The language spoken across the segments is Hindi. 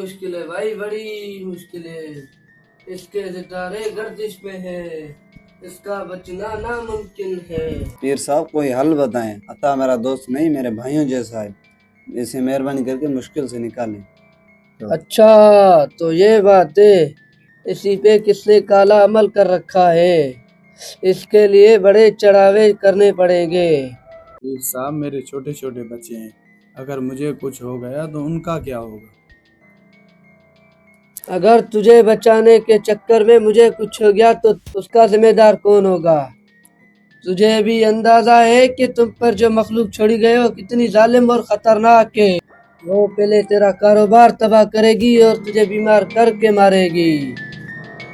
मुश्किल है भाई, बड़ी मुश्किल है। इसके सितारे गर्दिश में है, इसका बचना नामुमकिन है। पीर साहब कोई हल बताएं। अता मेरा दोस्त नहीं, मेरे भाइयों जैसा है, इसे मेहरबानी करके मुश्किल से निकालें। अच्छा, तो ये बात है। इसी पे किसने काला अमल कर रखा है। इसके लिए बड़े चढ़ावे करने पड़ेंगे। पीर साहब मेरे छोटे छोटे बच्चे हैं, अगर मुझे कुछ हो गया तो उनका क्या होगा। अगर तुझे बचाने के चक्कर में मुझे कुछ हो गया तो उसका जिम्मेदार कौन होगा। तुझे भी अंदाजा है कि तुम पर जो मखलूक छोड़ी गई हो कितनी जालिम और खतरनाक है। वो पहले तेरा कारोबार तबाह करेगी और तुझे बीमार करके मारेगी।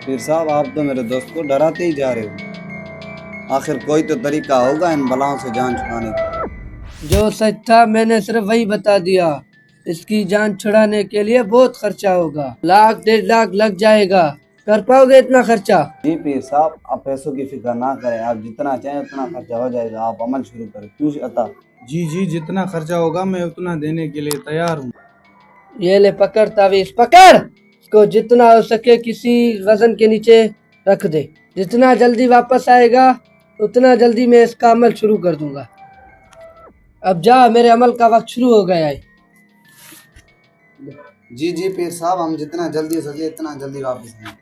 पीर साहब आप तो मेरे दोस्त को डराते ही जा रहे हो। आखिर कोई तो तरीका होगा इन बलाओं से जान छुड़ाने का। जो सच था मैंने सिर्फ वही बता दिया। इसकी जान छुड़ाने के लिए बहुत खर्चा होगा, 1.5 लाख लग जाएगा। कर पाओगे इतना खर्चा? जी पीर साहब आप पैसों की फिक्र ना करें, आप जितना चाहें उतना खर्चा हो जाएगा। आप अमल शुरू करें। क्यों अता? जी जी, जितना खर्चा होगा मैं उतना देने के लिए तैयार हूँ। ये ले पकड़ तावीज, पकड़ इसको। जितना हो सके किसी वजन के नीचे रख दे। जितना जल्दी वापस आएगा उतना जल्दी मैं इसका अमल शुरू कर दूंगा। अब जा, मेरे अमल का वक्त शुरू हो गया है। जी जी पीर साहब हम जितना जल्दी हो सके इतना जल्दी वापस आएं।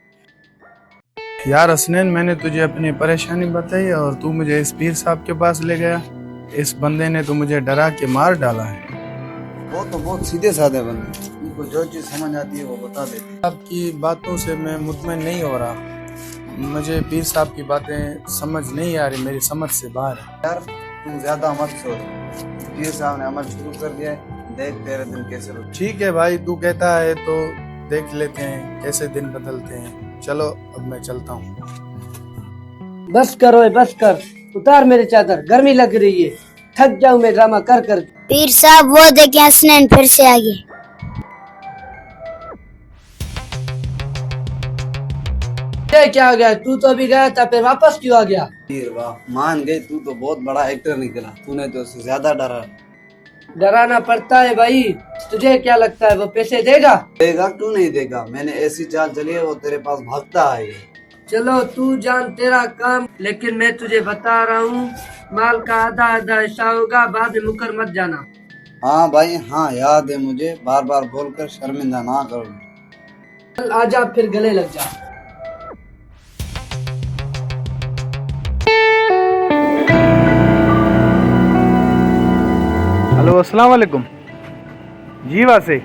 यार हसनैन, मैंने तुझे अपनी परेशानी बताई और तू मुझे इस पीर साहब के पास ले गया। इस बंदे ने तो मुझे डरा के मार डाला है। वो तो बहुत सीधे साधे बंदे, उनको जो चीज समझ आती है वो बता देते। आपकी बातों से मैं मुतमईन नहीं हो रहा। मुझे पीर साहब की बातें समझ नहीं आ रही, मेरी समझ से बाहर है। यार तुम ज्यादा मत सोच, पीर साहब ने अमल शुरू कर दिया है, देख तेरे दिन कैसे रुक। ठीक है भाई, तू कहता है तो देख लेते हैं कैसे दिन बदलते हैं। चलो अब मैं चलता हूँ। बस करो, बस कर। उतार मेरे चादर, गर्मी लग रही है। थक जाऊं मैं ड्रामा कर कर। पीर साहब वो देखे हसनैन फिर से आ गए। ये क्या हो गया? तू तो अभी गया था, फिर वापस क्यों आ गया? पीर वाह, मान गई, तू तो बहुत बड़ा एक्टर निकला। तूने तो उससे ज्यादा डरा। डराना पड़ता है भाई। तुझे क्या लगता है वो पैसे देगा? देगा क्यों नहीं देगा, मैंने ऐसी चाल चली है वो तेरे पास भागता आएगा। चलो तू जान तेरा काम, लेकिन मैं तुझे बता रहा हूँ माल का आधा आधा हिस्सा होगा। बाद में मुकर मत जाना। हाँ भाई हाँ, याद है मुझे, बार बार बोलकर शर्मिंदा ना करो। चल आजा, फिर गले लग जा। हेलो अस्सलाम वालेकुम। जी वासे।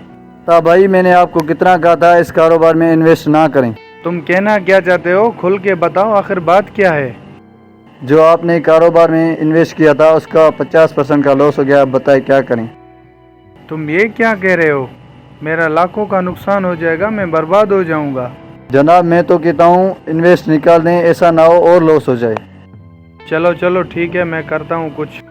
भाई मैंने आपको कितना कहा था इस कारोबार में इन्वेस्ट ना करें। तुम कहना क्या चाहते हो, खुल के बताओ, आखिर बात क्या है। जो आपने कारोबार में इन्वेस्ट किया था उसका 50% का लॉस हो गया। अब बताए क्या करें। तुम ये क्या कह रहे हो? मेरा लाखों का नुकसान हो जाएगा, मैं बर्बाद हो जाऊंगा। जनाब मैं तो कहता हूँ इन्वेस्ट निकाल दें, ऐसा ना हो और लॉस हो जाए। चलो चलो ठीक है, मैं करता हूँ कुछ।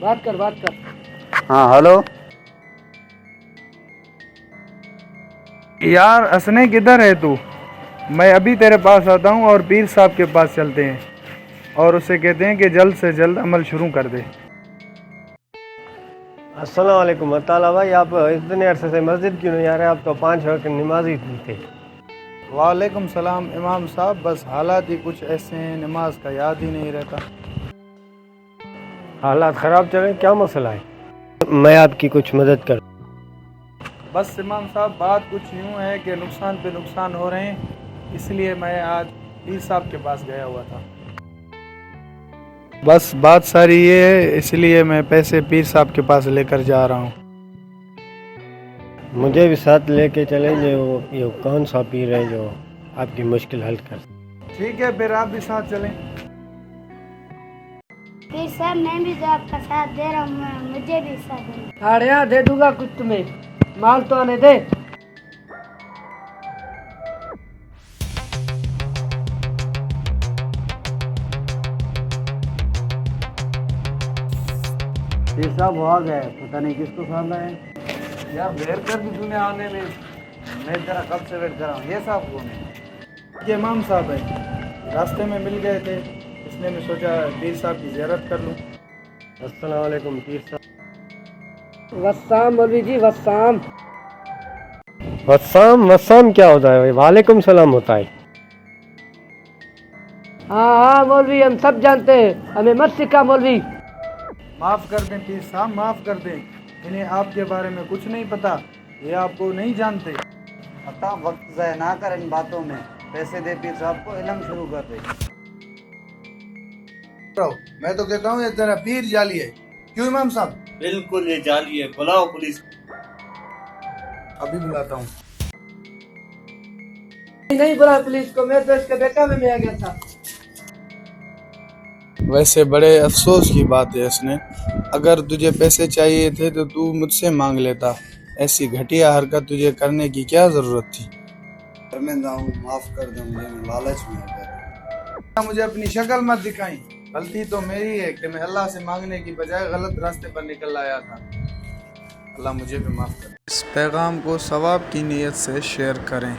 बात कर, बात कर। हाँ हेलो। यार हसने किधर है तू? मैं अभी तेरे पास आता हूँ और पीर साहब के पास चलते हैं और उससे कहते हैं कि जल्द से जल्द अमल शुरू कर दे। अस्सलाम वालेकुम अताला भाई, आप इतने अरसे से मस्जिद क्यों नहीं आ रहे? आप तो 5 वक्त नमाजी थे। वालेकुम सलाम इमाम साहब, बस हालात ही कुछ ऐसे हैं, नमाज का याद ही नहीं रहता। हालात ख़राब चले, क्या मसला है? मैं आपकी कुछ मदद कर। बस इमाम साहब बात कुछ यूँ है कि नुकसान पे नुकसान हो रहे हैं, इसलिए मैं आज पीर साहब के पास गया हुआ था। बस बात सारी ये है, इसलिए मैं पैसे पीर साहब के पास लेकर जा रहा हूँ। मुझे भी साथ लेके चले, जो ये कौन सा पीर है जो आपकी मुश्किल हल कर। ठीक है, फिर आप भी साथ चलें। पीर साहब मैं भी तो आपका साथ दे रहा हूँ, मुझे भी साथ देना। हाँ यहाँ दे दूंगा कुछ तुम्हें, माल तो आने दे। पीर साहब वो आ गए, पता नहीं किसको साथ लाए। यार देर कर दी तूने आने में, मैं तेरा कब से वेट कर रहा हूँ। ये साहब कौन है? ये इमाम साहब है, रास्ते में मिल गए थे, इसलिए मैं सोचा पीर साहब की ज़ियारत कर लूँ। अस्सलाम वालेकुम पीर साहब। वस्साम मौलवी जी, वस्साम। वस्साम वस्साम क्या होता है? वालेकुम सलाम होता है। हाँ हाँ मौलवी, हम सब जानते हैं, हमें मत सिखा मौलवी। माफ़ कर दें पीर साहब, माफ़ कर दें। इन्हें आपके बारे में कुछ नहीं पता, ये आपको नहीं जानते। अता वक्त ज़ाया ना कर इन बातों में, पैसे दे पीर साहब को, इल्म शुरू कर दे। मैं तो कहता हूँ ये तेरा पीर जाली है। क्यों इमाम साहब? बिल्कुल ये जाली है, बुलाओ पुलिस। अभी बुलाता हूँ। नहीं बुला पुलिस को, मैं तो इसके बेटा में आ गया था। वैसे बड़े अफसोस की बात है इसने, अगर तुझे पैसे चाहिए थे तो तू मुझसे मांग लेता। ऐसी घटिया हरकत तुझे करने की क्या जरूरत थी? शर्मिंदा हूँ, माफ कर दो मुझे, मैं लालच में है। मुझे अपनी शक्ल मत दिखाई। गलती तो मेरी है कि मैं अल्लाह से मांगने की बजाय गलत रास्ते पर निकल आया था। अल्लाह मुझे भी माफ करे। इस पैगाम को सवाब की नीयत से शेयर करें।